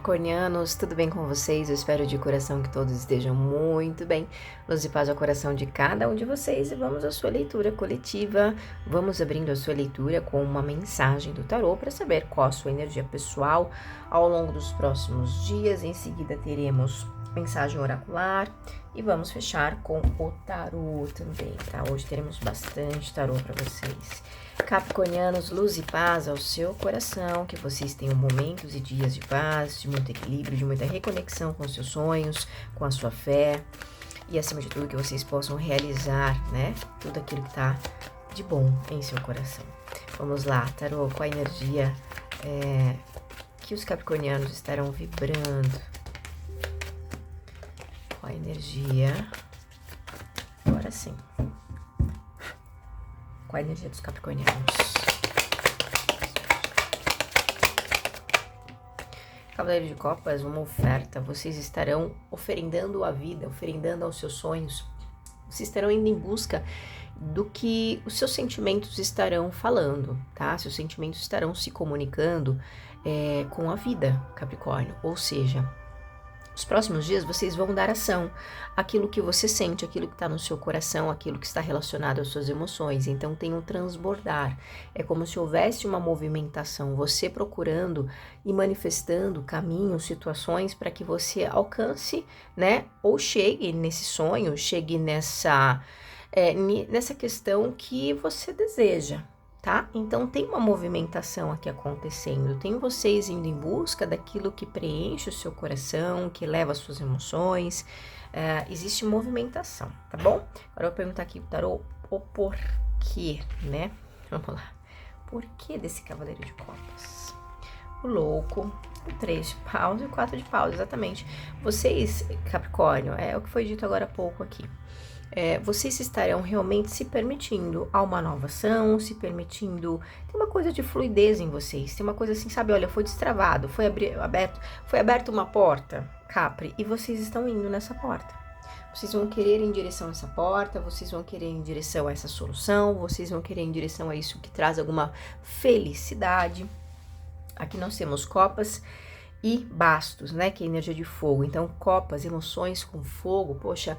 Capricornianos, tudo bem com vocês? Eu espero de coração que todos estejam muito bem. Luz e paz ao coração de cada um de vocês e vamos à sua leitura coletiva. Vamos abrindo a sua leitura com uma mensagem do tarô para saber qual a sua energia pessoal ao longo dos próximos dias. Em seguida teremos mensagem oracular e vamos fechar com o tarô também, tá? Hoje teremos bastante tarô para vocês. Capricornianos, luz e paz ao seu coração, que vocês tenham momentos e dias de paz, de muito equilíbrio, de muita reconexão com os seus sonhos, com a sua fé e, acima de tudo, que vocês possam realizar, né, tudo aquilo que tá de bom em seu coração. Vamos lá, tarô, qual a energia que os capricornianos estarão vibrando? Qual a energia? Agora sim. Qual a energia dos capricornianos? Cavaleiro de Copas, uma oferta. Vocês estarão oferendando a vida, oferendando aos seus sonhos. Vocês estarão indo em busca do que os seus sentimentos estarão falando, tá? Seus sentimentos estarão se comunicando com a vida, Capricórnio. Ou seja, nos próximos dias vocês vão dar ação àquilo que você sente, aquilo que está no seu coração, aquilo que está relacionado às suas emoções. Então tem um transbordar. É como se houvesse uma movimentação, você procurando e manifestando caminhos, situações para que você alcance, né? Ou chegue nesse sonho, chegue nessa questão que você deseja. Tá? Então tem uma movimentação aqui acontecendo, tem vocês indo em busca daquilo que preenche o seu coração, que leva as suas emoções, existe movimentação, tá bom? Agora eu vou perguntar aqui pro tarô o porquê, né? Vamos lá, porquê desse cavaleiro de copas? O louco, o 3 de paus e o 4 de paus, exatamente. Vocês, Capricórnio, é o que foi dito agora há pouco aqui. Vocês estarão realmente se permitindo a uma nova ação, se permitindo, tem uma coisa de fluidez em vocês, tem uma coisa assim, sabe, olha, foi destravado, foi aberto uma porta, Capri, e vocês estão indo nessa porta. Vocês vão querer ir em direção a essa porta, vocês vão querer ir em direção a essa solução, vocês vão querer ir em direção a isso que traz alguma felicidade. Aqui nós temos copas e bastos, né, que é energia de fogo. Então, copas, emoções com fogo, poxa,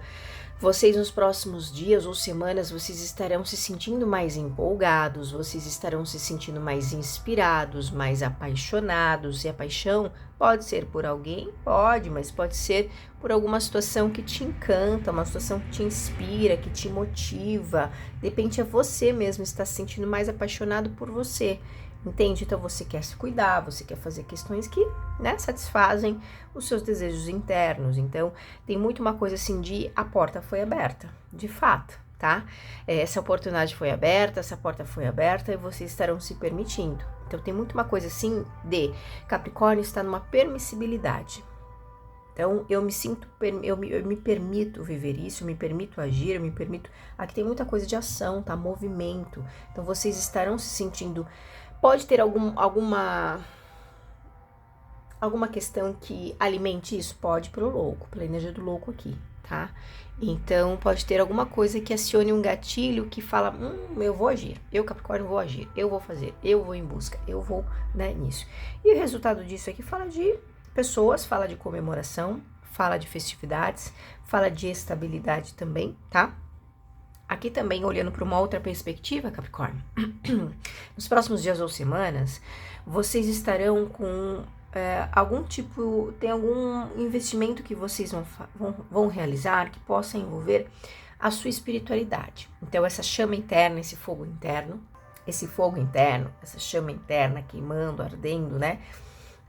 vocês nos próximos dias ou semanas, vocês estarão se sentindo mais empolgados, vocês estarão se sentindo mais inspirados, mais apaixonados. E a paixão pode ser por alguém? Pode, mas pode ser por alguma situação que te encanta, uma situação que te inspira, que te motiva. De repente é você mesmo está se sentindo mais apaixonado por você. Entende? Então você quer se cuidar, você quer fazer questões que, né, satisfazem os seus desejos internos. Então tem muito uma coisa assim de a porta foi aberta, de fato, tá? Essa oportunidade foi aberta, essa porta foi aberta e vocês estarão se permitindo. Então tem muito uma coisa assim de Capricórnio está numa permissibilidade. Então eu me permito viver isso, eu me permito agir, eu me permito. Aqui tem muita coisa de ação, tá? Movimento. Então vocês estarão se sentindo. Pode ter alguma questão que alimente isso? Pode, pelo louco, pela energia do louco aqui, tá? Então, pode ter alguma coisa que acione um gatilho que fala, eu vou agir, eu, Capricórnio, vou agir, eu vou fazer, eu vou em busca, eu vou, né, nisso. E o resultado disso aqui fala de pessoas, fala de comemoração, fala de festividades, fala de estabilidade também, tá? Aqui também, olhando para uma outra perspectiva, Capricórnio, nos próximos dias ou semanas, vocês estarão com tem algum investimento que vocês vão realizar que possa envolver a sua espiritualidade. Então, essa chama interna, esse fogo interno, essa chama interna queimando, ardendo, né,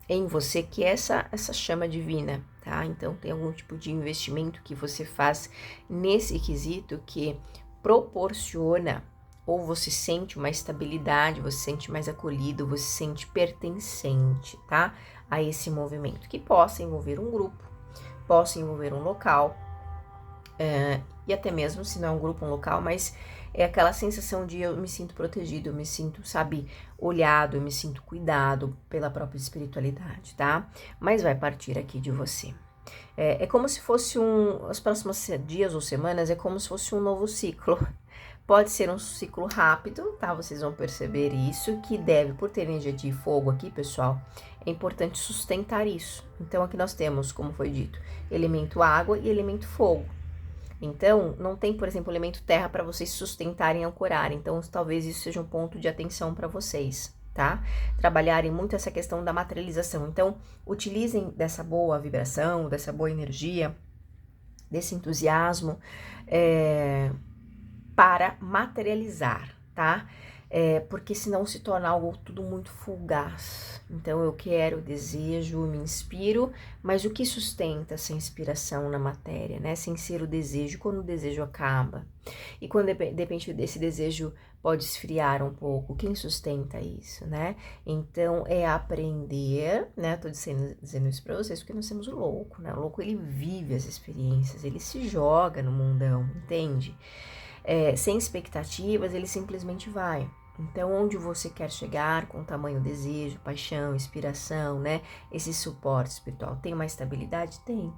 em você, que é essa chama divina, tá? Então, tem algum tipo de investimento que você faz nesse quesito que proporciona, ou você sente uma estabilidade, você sente mais acolhido, você sente pertencente, tá? A esse movimento, que possa envolver um grupo, possa envolver um local, e até mesmo se não é um grupo, um local, mas é aquela sensação de eu me sinto protegido, eu me sinto, sabe, olhado, eu me sinto cuidado pela própria espiritualidade, tá? Mas vai partir aqui de você. É como se fosse os próximos dias ou semanas, é como se fosse um novo ciclo. Pode ser um ciclo rápido, tá? Vocês vão perceber isso, que deve, por ter energia de fogo aqui, pessoal, é importante sustentar isso. Então, aqui nós temos, como foi dito, elemento água e elemento fogo. Então, não tem, por exemplo, elemento terra para vocês sustentarem e ancorarem. Então, talvez isso seja um ponto de atenção para vocês, tá? Trabalharem muito essa questão da materialização. Então, utilizem dessa boa vibração, dessa boa energia, desse entusiasmo, para materializar, tá? Porque senão se torna algo tudo muito fugaz. Então eu quero, desejo, me inspiro, mas o que sustenta essa inspiração na matéria, né? Sem ser o desejo, quando o desejo acaba. E quando de repente desse desejo pode esfriar um pouco, quem sustenta isso, né? Então é aprender, né? Tô dizendo isso pra vocês porque nós temos o louco, né? O louco, ele vive as experiências, ele se joga no mundão, entende? Sem expectativas, ele simplesmente vai. Então, onde você quer chegar com tamanho desejo, paixão, inspiração, né? Esse suporte espiritual. Tem uma estabilidade? Tem.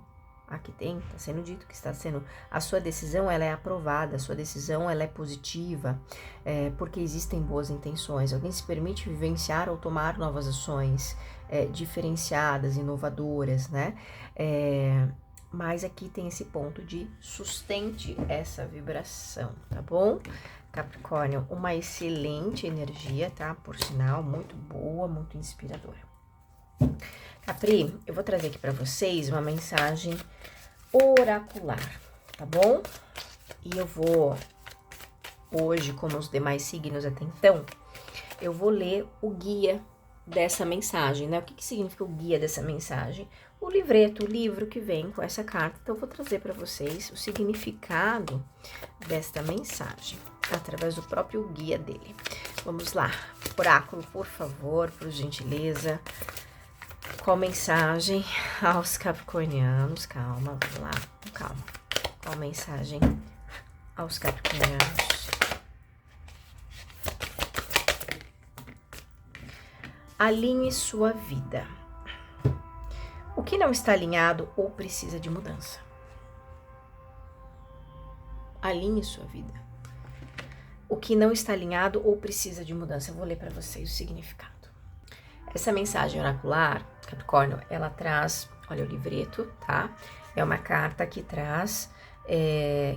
Aqui tem, está sendo dito que está sendo... A sua decisão, ela é aprovada, a sua decisão, ela é positiva, porque existem boas intenções. Alguém se permite vivenciar ou tomar novas ações diferenciadas, inovadoras, né? Mas aqui tem esse ponto de sustente essa vibração, tá bom? Capricórnio, uma excelente energia, tá? Por sinal, muito boa, muito inspiradora. Capri, eu vou trazer aqui para vocês uma mensagem oracular, tá bom? E eu vou, hoje, como os demais signos até então, eu vou ler o guia dessa mensagem, né? O que significa o guia dessa mensagem? O livreto, o livro que vem com essa carta. Então, eu vou trazer para vocês o significado desta mensagem, através do próprio guia dele. Vamos lá. Oráculo, por favor, por gentileza. Qual mensagem aos capricornianos? Calma, vamos lá. Calma. Qual mensagem aos capricornianos? Alinhe sua vida. O que não está alinhado ou precisa de mudança? Alinhe sua vida. O que não está alinhado ou precisa de mudança? Eu vou ler para vocês o significado. Essa mensagem oracular, Capricórnio, ela traz, olha o livreto, tá? É uma carta que traz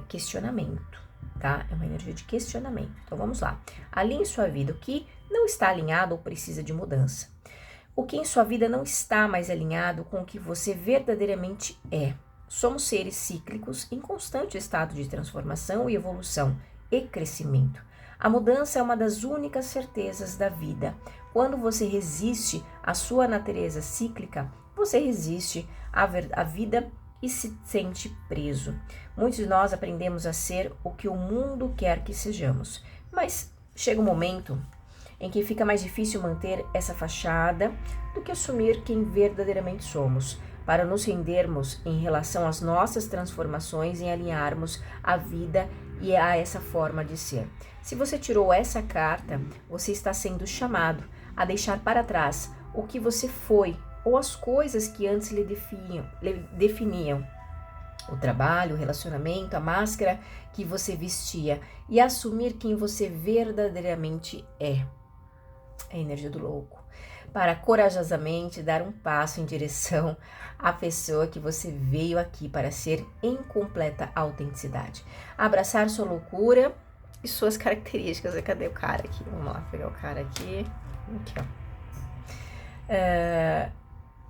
questionamento, tá? É uma energia de questionamento. Então vamos lá. Alinhe sua vida. O que não está alinhado ou precisa de mudança? O que em sua vida não está mais alinhado com o que você verdadeiramente é. Somos seres cíclicos em constante estado de transformação e evolução e crescimento. A mudança é uma das únicas certezas da vida. Quando você resiste à sua natureza cíclica, você resiste à vida e se sente preso. Muitos de nós aprendemos a ser o que o mundo quer que sejamos, mas chega um momento em que fica mais difícil manter essa fachada do que assumir quem verdadeiramente somos, para nos rendermos em relação às nossas transformações e alinharmos a vida e a essa forma de ser. Se você tirou essa carta, você está sendo chamado a deixar para trás o que você foi ou as coisas que antes lhe definiam. O trabalho, o relacionamento, a máscara que você vestia e assumir quem você verdadeiramente é. É a energia do louco. Para corajosamente dar um passo em direção à pessoa que você veio aqui para ser em completa autenticidade. Abraçar sua loucura e suas características. Cadê o cara aqui? Vamos lá, pegar o cara aqui. Aqui, ó.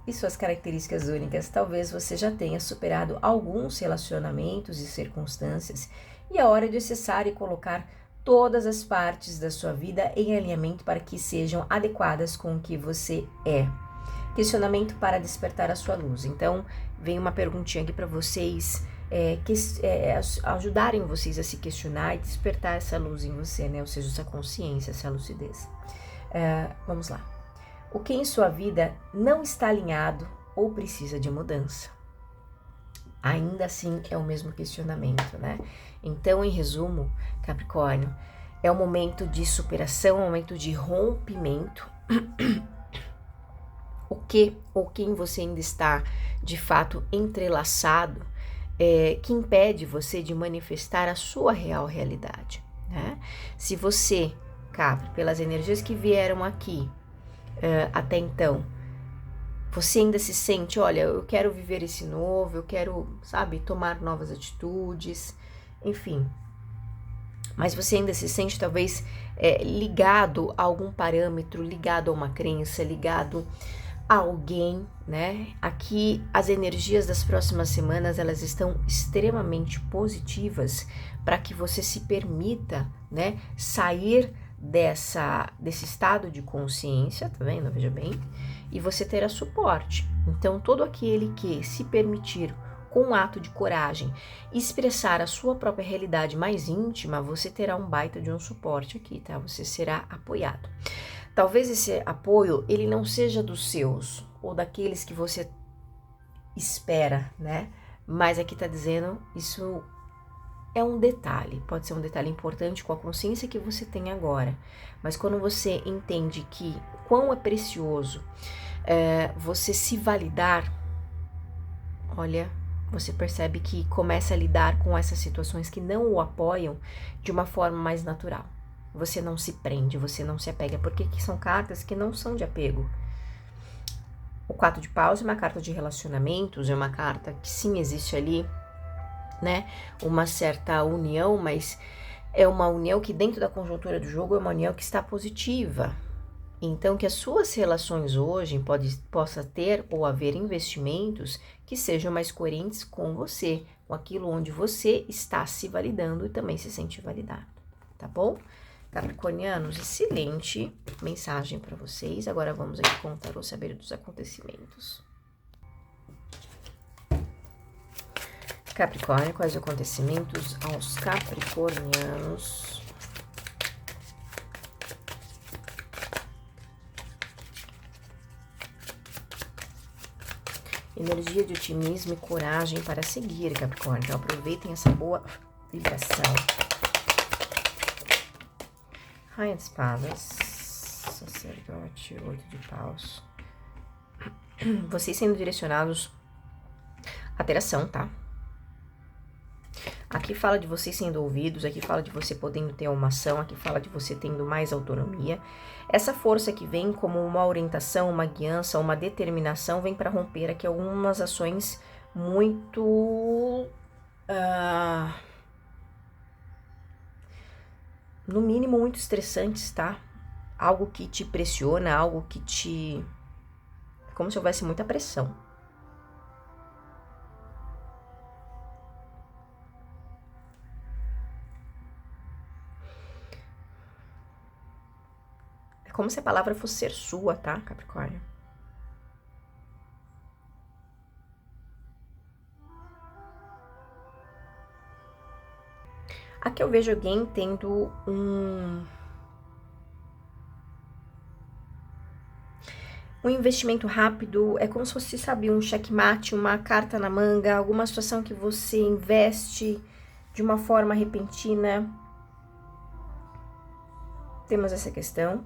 E suas características únicas. Talvez você já tenha superado alguns relacionamentos e circunstâncias e é hora de acessar e colocar todas as partes da sua vida em alinhamento para que sejam adequadas com o que você é. Questionamento para despertar a sua luz. Então, vem uma perguntinha aqui para vocês, ajudarem vocês a se questionar e despertar essa luz em você, né? Ou seja, essa consciência, essa lucidez. Vamos lá. O que em sua vida não está alinhado ou precisa de mudança? Ainda assim é o mesmo questionamento, né? Então, em resumo, Capricórnio, é um momento de superação, um momento de rompimento. O que ou quem você ainda está, de fato, entrelaçado, que impede você de manifestar a sua real realidade, né? Se você, Capri, pelas energias que vieram aqui até então, Você ainda se sente, olha, eu quero viver esse novo, eu quero, sabe, tomar novas atitudes, enfim. Mas você ainda se sente talvez ligado a algum parâmetro, ligado a uma crença, ligado a alguém, né? Aqui as energias das próximas semanas, elas estão extremamente positivas para que você se permita, né, sair desse estado de consciência, tá vendo? Veja bem, e você terá suporte. Então, todo aquele que se permitir, com um ato de coragem, expressar a sua própria realidade mais íntima, você terá um baita de um suporte aqui, tá? Você será apoiado. Talvez esse apoio, ele não seja dos seus, ou daqueles que você espera, né? Mas aqui tá dizendo, isso é um detalhe, pode ser um detalhe importante com a consciência que você tem agora. Mas quando você entende que quão é precioso você se validar, olha, você percebe que começa a lidar com essas situações que não o apoiam de uma forma mais natural. Você não se prende, você não se apega, porque são cartas que não são de apego. O 4 de paus é uma carta de relacionamentos, é uma carta que sim existe ali, né, uma certa união, mas é uma união que dentro da conjuntura do jogo é uma união que está positiva. Então, que as suas relações hoje possa ter ou haver investimentos que sejam mais coerentes com você, com aquilo onde você está se validando e também se sente validado, tá bom? Capricornianos, excelente mensagem para vocês. Agora vamos aqui contar o saber dos acontecimentos. Capricórnio, quais acontecimentos aos capricornianos? Energia de otimismo e coragem para seguir, Capricórnio. Então, aproveitem essa boa vibração. Rainha de espadas, sacerdote, 8 de paus. Vocês sendo direcionados à ter ação, tá? Aqui fala de vocês sendo ouvidos, aqui fala de você podendo ter uma ação, aqui fala de você tendo mais autonomia. Essa força que vem como uma orientação, uma guiança, uma determinação, vem para romper aqui algumas ações muito... no mínimo muito estressantes, tá? Algo que te pressiona, algo que te... como se houvesse muita pressão. É como se a palavra fosse ser sua, tá, Capricórnio? Aqui eu vejo alguém tendo um investimento rápido, é como se fosse, sabe, um checkmate, uma carta na manga, alguma situação que você investe de uma forma repentina. Temos essa questão.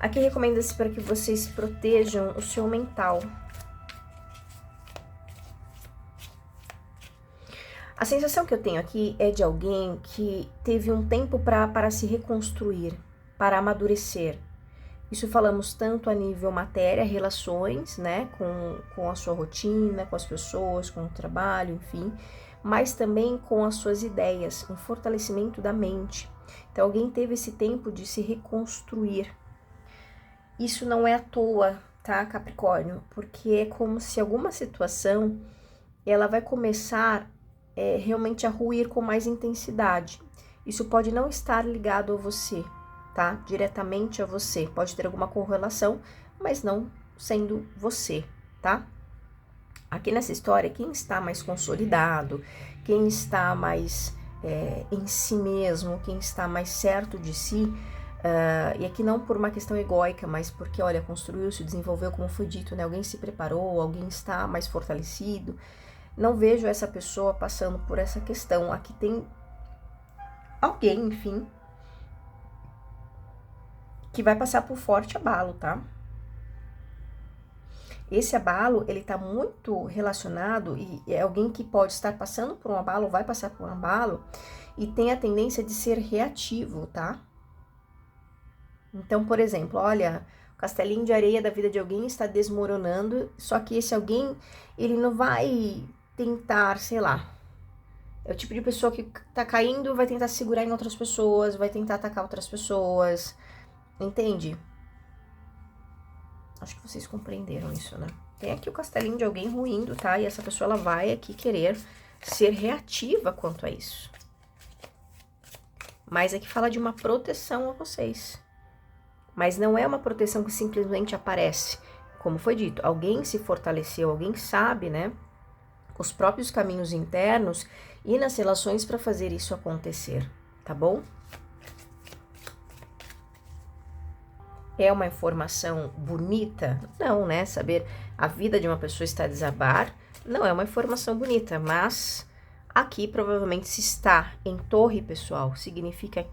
Aqui recomenda-se para que vocês protejam o seu mental. A sensação que eu tenho aqui é de alguém que teve um tempo para se reconstruir, para amadurecer. Isso falamos tanto a nível matéria, relações, né, com a sua rotina, com as pessoas, com o trabalho, enfim, mas também com as suas ideias, um fortalecimento da mente. Então, alguém teve esse tempo de se reconstruir. Isso não é à toa, tá, Capricórnio? Porque é como se alguma situação, ela vai começar realmente a ruir com mais intensidade. Isso pode não estar ligado a você, tá? Diretamente a você. Pode ter alguma correlação, mas não sendo você, tá? Aqui nessa história, quem está mais consolidado, quem está mais em si mesmo, quem está mais certo de si, e aqui não por uma questão egóica, mas porque, olha, construiu, se desenvolveu, como foi dito, né? Alguém se preparou, alguém está mais fortalecido. Não vejo essa pessoa passando por essa questão. Aqui tem alguém, enfim, que vai passar por forte abalo, tá? Esse abalo, ele tá muito relacionado e é alguém que pode estar passando por um abalo, vai passar por um abalo e tem a tendência de ser reativo, tá? Então, por exemplo, olha, o castelinho de areia da vida de alguém está desmoronando, só que esse alguém, ele não vai tentar, sei lá, é o tipo de pessoa que tá caindo, vai tentar segurar em outras pessoas, vai tentar atacar outras pessoas, entende? Acho que vocês compreenderam isso, né? Tem aqui o castelinho de alguém ruindo, tá? E essa pessoa, ela vai aqui querer ser reativa quanto a isso. Mas aqui fala de uma proteção a vocês. Mas não é uma proteção que simplesmente aparece. Como foi dito, alguém se fortaleceu, alguém sabe, né? Os próprios caminhos internos e nas relações para fazer isso acontecer, tá bom? É uma informação bonita? Não, né? Saber a vida de uma pessoa está a desabar não é uma informação bonita, mas aqui provavelmente se está em torre, pessoal, significa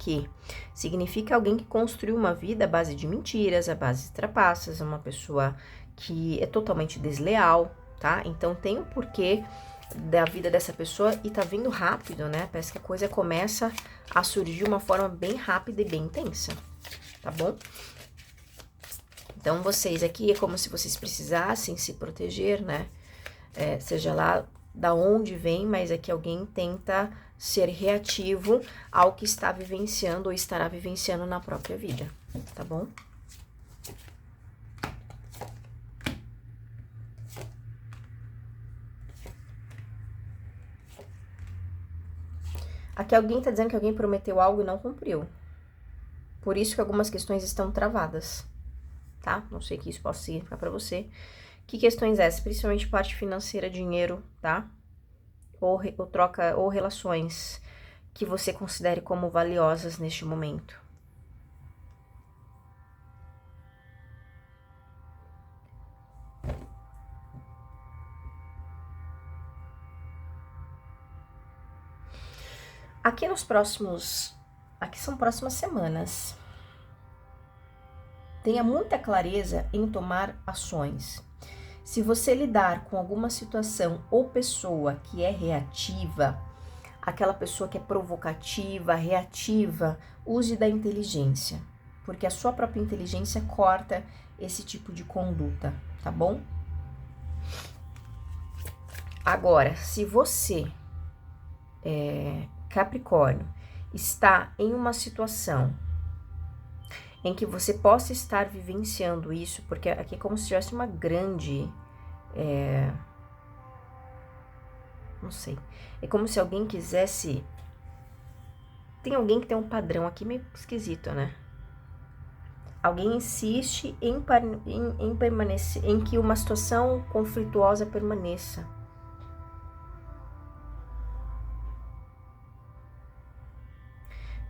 alguém que construiu uma vida à base de mentiras, à base de trapaças, uma pessoa que é totalmente desleal, tá? Então tem um porquê da vida dessa pessoa e tá vindo rápido, né? Parece que a coisa começa a surgir de uma forma bem rápida e bem intensa, tá bom? Então, vocês aqui é como se vocês precisassem se proteger, né? Seja lá da onde vem, mas é que alguém tenta ser reativo ao que está vivenciando ou estará vivenciando na própria vida, tá bom? Aqui alguém tá dizendo que alguém prometeu algo e não cumpriu. Por isso que algumas questões estão travadas. Tá? Não sei que isso possa significar para você. Que questões essas? Principalmente parte financeira, dinheiro, tá? Ou troca, ou relações que você considere como valiosas neste momento. Aqui são próximas semanas. Tenha muita clareza em tomar ações. Se você lidar com alguma situação ou pessoa que é reativa, aquela pessoa que é provocativa, reativa, use da inteligência, porque a sua própria inteligência corta esse tipo de conduta, tá bom? Agora, se você, Capricórnio, está em uma situação em que você possa estar vivenciando isso, porque aqui é como se tivesse uma grande, não sei, é como se alguém quisesse, tem alguém que tem um padrão aqui meio esquisito, né? Alguém insiste em permanecer, em que uma situação conflituosa permaneça.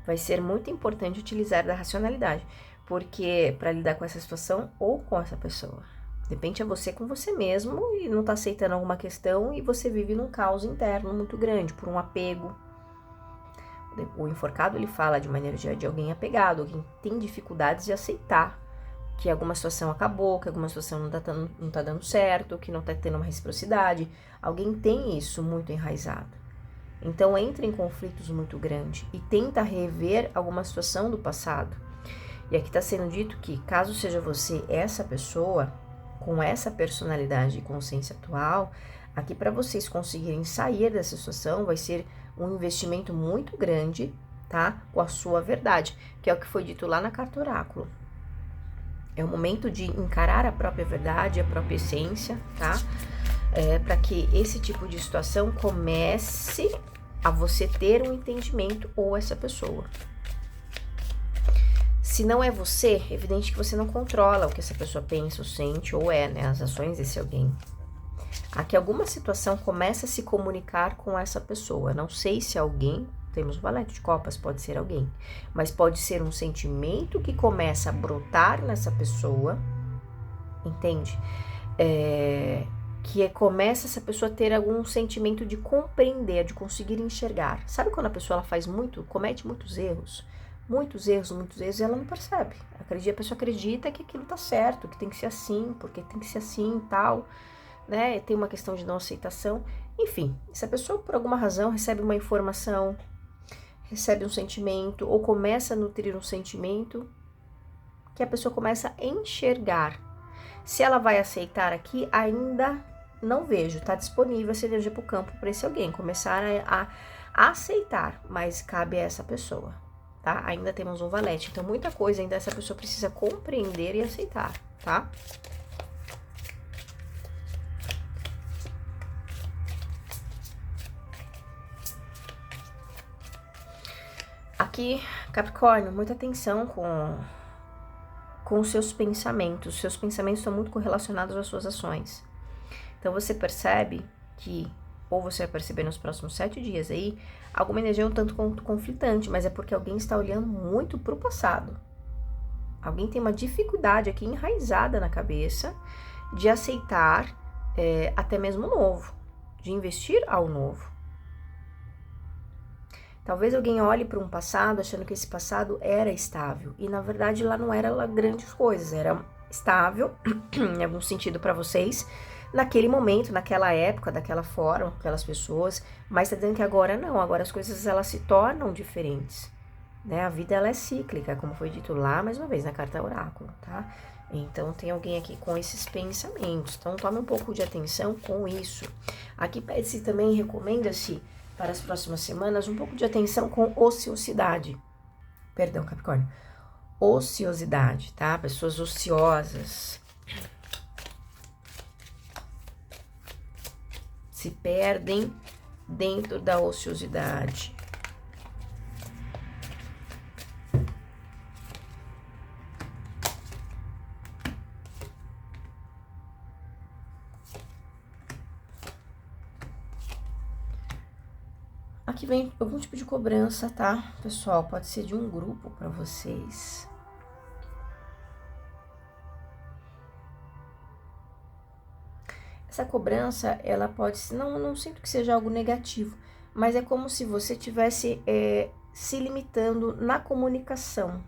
Vai ser muito importante utilizar da racionalidade, porque para lidar com essa situação ou com essa pessoa. De repente é você com você mesmo e não tá aceitando alguma questão e você vive num caos interno muito grande, por um apego. O enforcado, ele fala de maneira de alguém apegado, alguém que tem dificuldades de aceitar que alguma situação acabou, que alguma situação não tá dando certo, que não tá tendo uma reciprocidade. Alguém tem isso muito enraizado. Então, entra em conflitos muito grandes e tenta rever alguma situação do passado. E aqui está sendo dito que, caso seja você essa pessoa, com essa personalidade e consciência atual, aqui para vocês conseguirem sair dessa situação, vai ser um investimento muito grande, tá? Com a sua verdade, que é o que foi dito lá na carta oráculo. É o momento de encarar a própria verdade, a própria essência, tá? Para que esse tipo de situação comece a você ter um entendimento ou essa pessoa. Se não é você, é evidente que você não controla o que essa pessoa pensa ou sente ou né, as ações desse alguém. Aqui alguma situação começa a se comunicar com essa pessoa. Não sei se alguém, temos o valete de copas, pode ser alguém, mas pode ser um sentimento que começa a brotar nessa pessoa, entende? Começa essa pessoa a ter algum sentimento de compreender, de conseguir enxergar. Sabe quando a pessoa ela comete muitos erros? muitos erros, e ela não percebe. A pessoa acredita que aquilo tá certo, que tem que ser assim, porque tem que ser assim e tal, né? Tem uma questão de não aceitação. Enfim, se a pessoa por alguma razão recebe uma informação, recebe um sentimento, ou começa a nutrir um sentimento, que a pessoa começa a enxergar. Se ela vai aceitar aqui, ainda não vejo, tá disponível essa energia pro campo para esse alguém, começar a aceitar, mas cabe a essa pessoa, tá? Ainda temos um valete, então muita coisa ainda essa pessoa precisa compreender e aceitar, tá? Aqui, Capricórnio, muita atenção com os seus pensamentos. Os seus pensamentos estão muito correlacionados às suas ações. Então você percebe que, ou você vai perceber nos próximos 7 dias aí, alguma energia um tanto quanto conflitante, mas é porque alguém está olhando muito para o passado. Alguém tem uma dificuldade aqui enraizada na cabeça de aceitar até mesmo o novo, de investir ao novo. Talvez alguém olhe para um passado achando que esse passado era estável, e na verdade lá não era lá grandes coisas, era estável, em algum sentido para vocês, naquele momento, naquela época, daquela forma, aquelas pessoas, mas tá dizendo que agora não, agora as coisas elas se tornam diferentes, né? A vida ela é cíclica, como foi dito lá, mais uma vez, na carta oráculo, tá? Então tem alguém aqui com esses pensamentos, então tome um pouco de atenção com isso. Aqui pede-se também, recomenda-se, para as próximas semanas, um pouco de atenção com ociosidade. Perdão, Capricórnio. Ociosidade, tá? Pessoas ociosas. Se perdem dentro da ociosidade. Aqui vem algum tipo de cobrança, tá? Pessoal, pode ser de um grupo para vocês. Essa cobrança, ela pode ser, não sinto que seja algo negativo, mas é como se você estivesse se limitando na comunicação.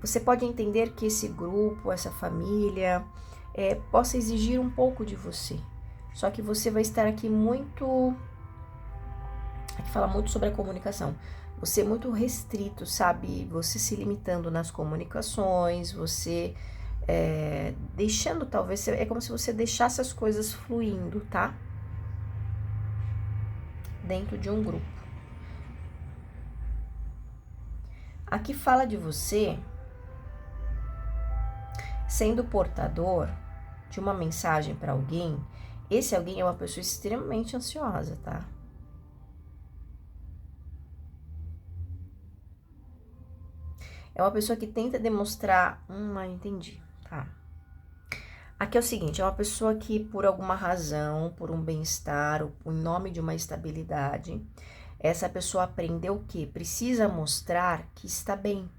Você pode entender que esse grupo, essa família, possa exigir um pouco de você. Só que você vai estar aqui muito... Aqui fala muito sobre a comunicação. Você é muito restrito, sabe? Você se limitando nas comunicações, você deixando, talvez, é como se você deixasse as coisas fluindo, tá? Dentro de um grupo. Aqui fala de você sendo portador de uma mensagem para alguém. Esse alguém é uma pessoa extremamente ansiosa, tá? É uma pessoa que tenta demonstrar... entendi, tá. Aqui é o seguinte, é uma pessoa que por alguma razão, por um bem-estar, ou em nome de uma estabilidade, essa pessoa aprendeu o quê? Precisa mostrar que está bem.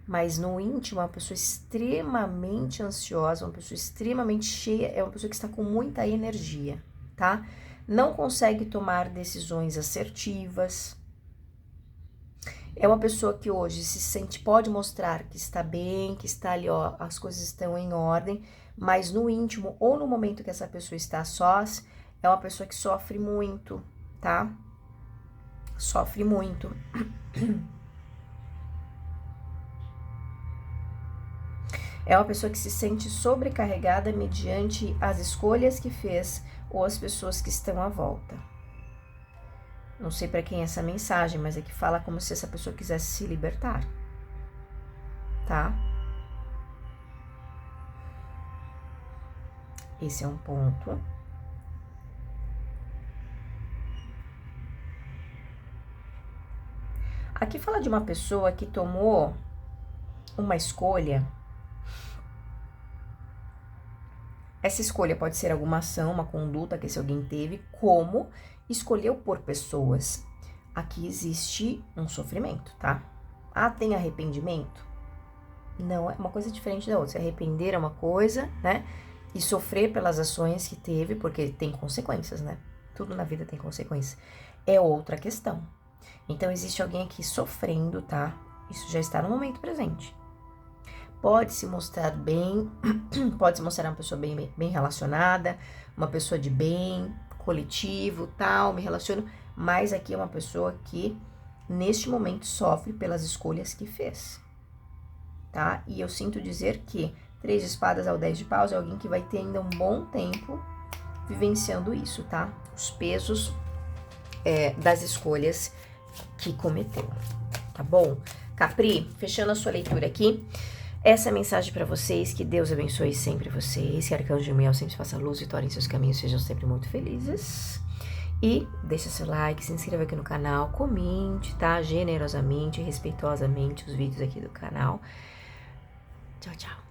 Mas no íntimo, é uma pessoa extremamente ansiosa, uma pessoa extremamente cheia, é uma pessoa que está com muita energia, tá? Não consegue tomar decisões assertivas. É uma pessoa que hoje se sente, pode mostrar que está bem, que está ali, ó, as coisas estão em ordem, mas no íntimo ou no momento que essa pessoa está a sós, é uma pessoa que sofre muito, tá? Sofre muito. É uma pessoa que se sente sobrecarregada mediante as escolhas que fez ou as pessoas que estão à volta. Não sei para quem é essa mensagem, mas é que fala como se essa pessoa quisesse se libertar, tá? Esse é um ponto. Aqui fala de uma pessoa que tomou uma escolha. Essa escolha pode ser alguma ação, uma conduta que esse alguém teve, como escolheu por pessoas. Aqui existe um sofrimento, tá? Ah, tem arrependimento? Não, é uma coisa diferente da outra. Se arrepender é uma coisa, né? E sofrer pelas ações que teve, porque tem consequências, né? Tudo na vida tem consequências. É outra questão. Então, existe alguém aqui sofrendo, tá? Isso já está no momento presente. Pode se mostrar bem, pode se mostrar uma pessoa bem relacionada, uma pessoa de bem, coletivo, tal, me relaciono, mas aqui é uma pessoa que, neste momento, sofre pelas escolhas que fez, tá? E eu sinto dizer que 3 de espadas ao 10 de paus é alguém que vai ter ainda um bom tempo vivenciando isso, tá? Os pesos das escolhas que cometeu, tá bom? Capri, fechando a sua leitura aqui, essa é a mensagem para vocês, que Deus abençoe sempre vocês, que Arcanjo Miguel sempre faça luz e torne seus caminhos, sejam sempre muito felizes. E deixa seu like, se inscreva aqui no canal, comente, tá? Generosamente, respeitosamente os vídeos aqui do canal. Tchau, tchau.